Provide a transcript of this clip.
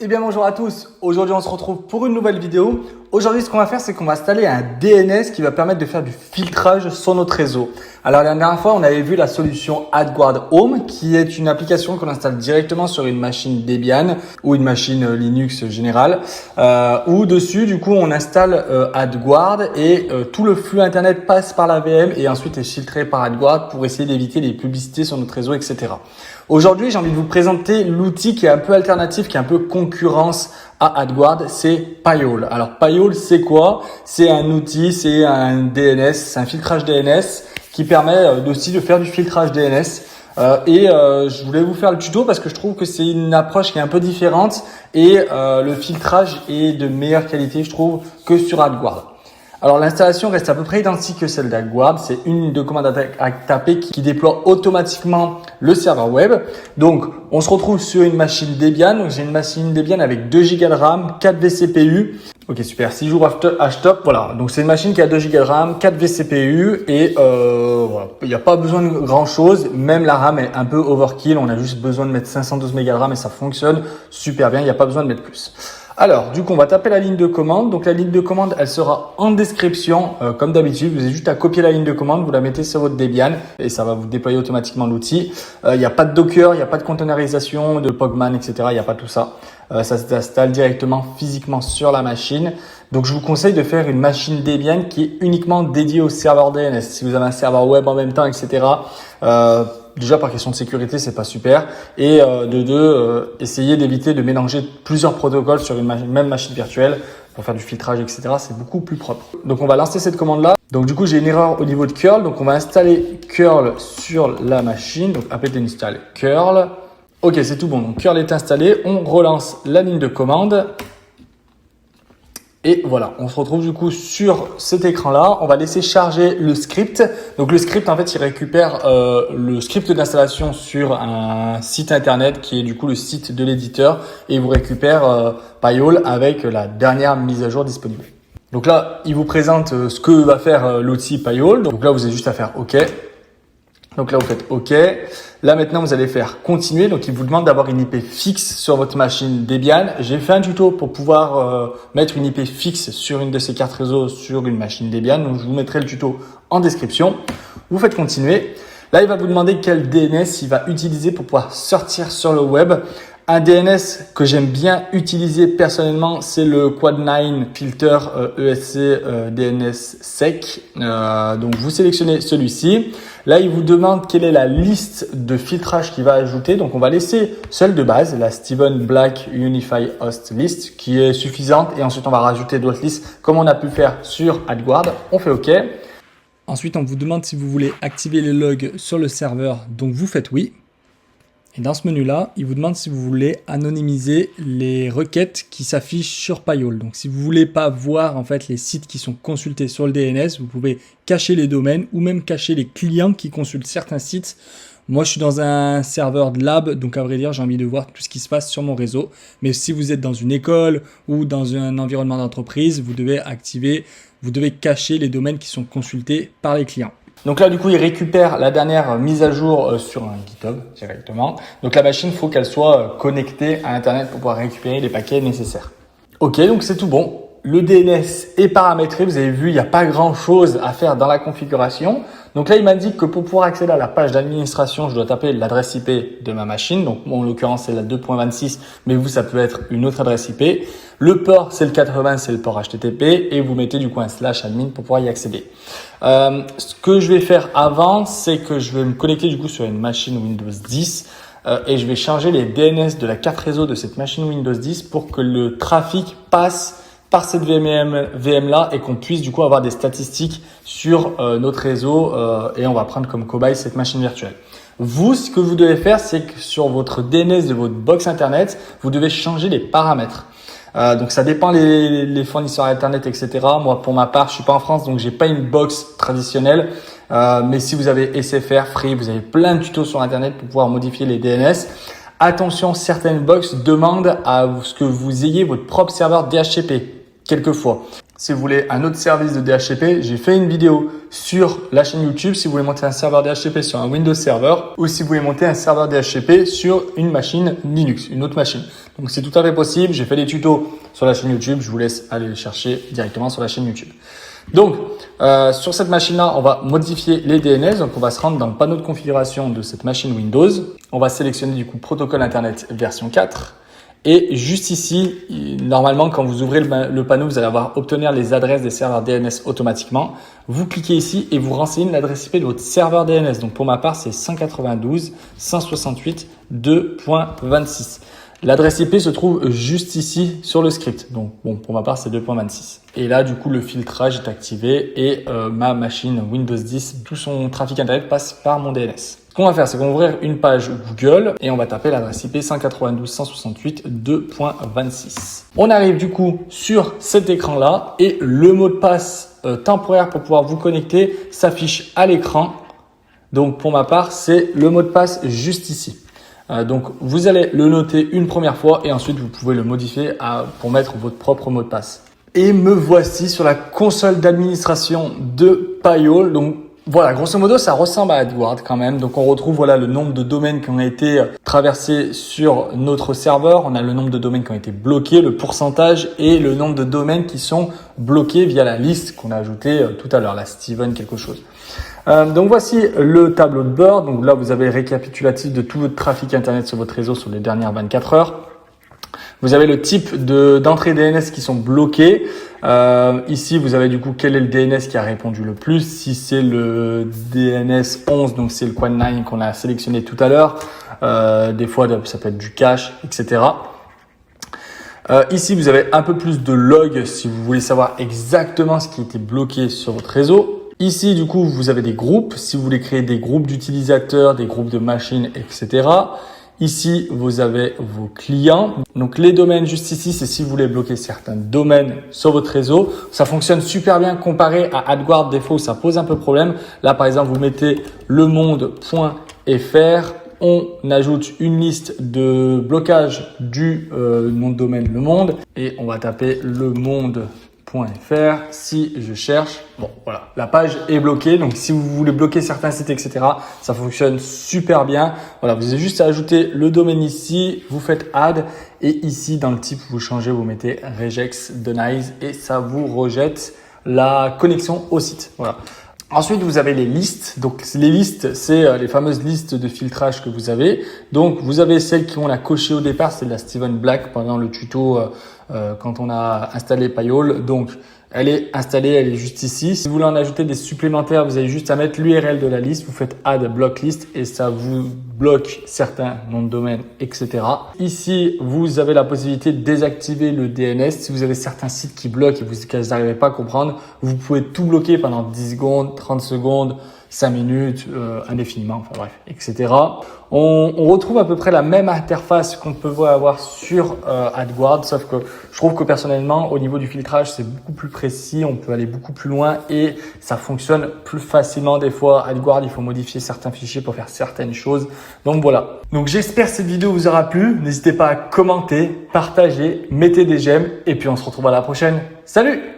Eh bien bonjour à tous, aujourd'hui on se retrouve pour une nouvelle vidéo. Aujourd'hui ce qu'on va faire c'est qu'on va installer un DNS qui va permettre de faire du filtrage sur notre réseau. Alors la dernière fois on avait vu la solution AdGuard Home qui est une application qu'on installe directement sur une machine Debian ou une machine Linux générale où dessus du coup on installe AdGuard et tout le flux internet passe par la VM et ensuite est filtré par AdGuard pour essayer d'éviter les publicités sur notre réseau, etc. Aujourd'hui, j'ai envie de vous présenter l'outil qui est un peu alternatif, qui est un peu concurrence à AdGuard, c'est Payol. Alors Payol, c'est quoi? C'est un outil, c'est un DNS, c'est un filtrage DNS qui permet aussi de faire du filtrage DNS. Je voulais vous faire le tuto parce que je trouve que c'est une approche qui est un peu différente et le filtrage est de meilleure qualité, je trouve, que sur AdGuard. Alors l'installation reste à peu près identique que celle d'AdGuard. C'est une ligne de commande à taper qui déploie automatiquement le serveur web. Donc on se retrouve sur une machine Debian. Donc j'ai une machine Debian avec 2 Go de RAM, 4 vCPU. Ok super, 6 jours HTOP, voilà. Donc c'est une machine qui a 2 Go de RAM, 4 vCPU et voilà. Il n'y a pas besoin de grand chose. Même la RAM est un peu overkill. On a juste besoin de mettre 512 Go de RAM et ça fonctionne super bien. Il n'y a pas besoin de mettre plus. Alors, du coup, on va taper la ligne de commande. Donc, la ligne de commande, elle sera en description, comme d'habitude. Vous avez juste à copier la ligne de commande, vous la mettez sur votre Debian et ça va vous déployer automatiquement l'outil. Il n'y a pas de Docker, il n'y a pas de containerisation, de Pogman, etc. Il n'y a pas tout ça. Ça s'installe directement physiquement sur la machine. Donc, je vous conseille de faire une machine Debian qui est uniquement dédiée au serveur DNS. Si vous avez un serveur web en même temps, etc., déjà par question de sécurité, c'est pas super. Et essayez d'éviter de mélanger plusieurs protocoles sur une même machine virtuelle pour faire du filtrage, etc. C'est beaucoup plus propre. Donc on va lancer cette commande-là. Donc du coup, j'ai une erreur au niveau de curl. Donc on va installer curl sur la machine. Donc apt install curl. Ok, c'est tout bon. Donc curl est installé. On relance la ligne de commande. Et voilà, on se retrouve du coup sur cet écran-là. On va laisser charger le script. Donc le script, en fait, il récupère le script d'installation sur un site internet qui est du coup le site de l'éditeur et il vous récupère Payol avec la dernière mise à jour disponible. Donc là, il vous présente ce que va faire l'outil Payol. Donc là, vous avez juste à faire OK. Donc là, vous faites OK. Là, maintenant, vous allez faire continuer. Donc, il vous demande d'avoir une IP fixe sur votre machine Debian. J'ai fait un tuto pour pouvoir mettre une IP fixe sur une de ces cartes réseau sur une machine Debian. Donc, je vous mettrai le tuto en description. Vous faites continuer. Là, il va vous demander quel DNS il va utiliser pour pouvoir sortir sur le web. Un DNS que j'aime bien utiliser personnellement, c'est le Quad9 Filter ESC DNS Sec. Donc, vous sélectionnez celui-ci. Là, il vous demande quelle est la liste de filtrage qu'il va ajouter. Donc, on va laisser celle de base, la Steven Black Unify Host List, qui est suffisante. Et ensuite, on va rajouter d'autres listes comme on a pu le faire sur AdGuard. On fait OK. Ensuite, on vous demande si vous voulez activer les logs sur le serveur. Donc, vous faites oui. Et dans ce menu-là, il vous demande si vous voulez anonymiser les requêtes qui s'affichent sur Payol. Donc, si vous voulez pas voir en fait les sites qui sont consultés sur le DNS, vous pouvez cacher les domaines ou même cacher les clients qui consultent certains sites. Moi, je suis dans un serveur de lab, donc à vrai dire, j'ai envie de voir tout ce qui se passe sur mon réseau. Mais si vous êtes dans une école ou dans un environnement d'entreprise, vous devez cacher les domaines qui sont consultés par les clients. Donc là, du coup, il récupère la dernière mise à jour sur un GitHub directement. Donc la machine, il faut qu'elle soit connectée à Internet pour pouvoir récupérer les paquets nécessaires. Ok, donc c'est tout bon. Le DNS est paramétré. Vous avez vu, il n'y a pas grand-chose à faire dans la configuration. Donc là, il m'indique que pour pouvoir accéder à la page d'administration, je dois taper l'adresse IP de ma machine. Donc en l'occurrence, c'est la 2.26, mais vous, ça peut être une autre adresse IP. Le port, c'est le 80, c'est le port HTTP. Et vous mettez du coup un /admin pour pouvoir y accéder. Ce que je vais faire avant, c'est que je vais me connecter du coup sur une machine Windows 10 et je vais changer les DNS de la carte réseau de cette machine Windows 10 pour que le trafic passe par cette VM là et qu'on puisse du coup avoir des statistiques sur notre réseau et on va prendre comme cobaye cette machine virtuelle. Vous, ce que vous devez faire, c'est que sur votre DNS de votre box internet, vous devez changer les paramètres. Donc ça dépend les fournisseurs internet, etc. Moi, pour ma part, je suis pas en France, donc j'ai pas une box traditionnelle. Mais si vous avez SFR, Free, vous avez plein de tutos sur internet pour pouvoir modifier les DNS. Attention, certaines box demandent à ce que vous ayez votre propre serveur DHCP. Quelquefois. Si vous voulez un autre service de DHCP, j'ai fait une vidéo sur la chaîne YouTube si vous voulez monter un serveur DHCP sur un Windows Server ou si vous voulez monter un serveur DHCP sur une machine Linux, une autre machine. Donc c'est tout à fait possible. J'ai fait des tutos sur la chaîne YouTube. Je vous laisse aller les chercher directement sur la chaîne YouTube. Donc sur cette machine-là, on va modifier les DNS. Donc on va se rendre dans le panneau de configuration de cette machine Windows. On va sélectionner du coup protocole Internet version 4. Et juste ici, normalement, quand vous ouvrez le panneau, vous allez obtenir les adresses des serveurs DNS automatiquement. Vous cliquez ici et vous renseignez l'adresse IP de votre serveur DNS. Donc, pour ma part, c'est 192.168.2.26. L'adresse IP se trouve juste ici sur le script. Donc, bon, pour ma part, c'est 2.26. Et là, du coup, le filtrage est activé et ma machine Windows 10, tout son trafic Internet passe par mon DNS. Ce qu'on va faire, c'est qu'on va ouvrir une page Google et on va taper l'adresse IP 192.168.2.26. On arrive du coup sur cet écran-là et le mot de passe temporaire pour pouvoir vous connecter s'affiche à l'écran. Donc, pour ma part, c'est le mot de passe juste ici. Donc, vous allez le noter une première fois et ensuite, vous pouvez le modifier pour mettre votre propre mot de passe. Et me voici sur la console d'administration de Payol. Donc, voilà, grosso modo, ça ressemble à AdGuard quand même. Donc, on retrouve voilà le nombre de domaines qui ont été traversés sur notre serveur. On a le nombre de domaines qui ont été bloqués, le pourcentage et le nombre de domaines qui sont bloqués via la liste qu'on a ajoutée tout à l'heure, la Steven quelque chose. Donc voici le tableau de bord. Donc là, vous avez le récapitulatif de tout votre trafic Internet sur votre réseau sur les dernières 24 heures. Vous avez le type d'entrée DNS qui sont bloqués. Ici, vous avez du coup quel est le DNS qui a répondu le plus. Si c'est le DNS 11, donc c'est le Quad9 qu'on a sélectionné tout à l'heure. Des fois, ça peut être du cache, etc. Ici, vous avez un peu plus de logs si vous voulez savoir exactement ce qui était bloqué sur votre réseau. Ici, du coup, vous avez des groupes. Si vous voulez créer des groupes d'utilisateurs, des groupes de machines, etc. Ici, vous avez vos clients. Donc, les domaines juste ici, c'est si vous voulez bloquer certains domaines sur votre réseau. Ça fonctionne super bien comparé à AdGuard. Des fois où ça pose un peu problème. Là, par exemple, vous mettez lemonde.fr. On ajoute une liste de blocage du nom de domaine Le Monde et on va taper lemonde.fr. Si je cherche, bon voilà, la page est bloquée. Donc si vous voulez bloquer certains sites, etc., ça fonctionne super bien. Voilà, vous avez juste à ajouter le domaine ici, vous faites add et ici dans le type vous changez, vous mettez regex denies et ça vous rejette la connexion au site. Voilà. Ensuite, vous avez les listes. Donc, les listes, c'est les fameuses listes de filtrage que vous avez. Donc, vous avez celles qui ont la cochée au départ, c'est de la Steven Black pendant le tuto quand on a installé Payol. Donc, elle est installée, elle est juste ici. Si vous voulez en ajouter des supplémentaires, vous avez juste à mettre l'URL de la liste. Vous faites add block list et ça vous bloque certains noms de domaine, etc. Ici, vous avez la possibilité de désactiver le DNS. Si vous avez certains sites qui bloquent et que vous n'arrivez pas à comprendre, vous pouvez tout bloquer pendant 10 secondes, 30 secondes, 5 minutes, indéfiniment, enfin bref, etc. On retrouve à peu près la même interface qu'on peut avoir sur AdGuard, sauf que je trouve que personnellement, au niveau du filtrage, c'est beaucoup plus précis, on peut aller beaucoup plus loin et ça fonctionne plus facilement. Des fois, AdGuard, il faut modifier certains fichiers pour faire certaines choses. Donc voilà. Donc j'espère que cette vidéo vous aura plu. N'hésitez pas à commenter, partager, mettez des j'aime et puis on se retrouve à la prochaine. Salut!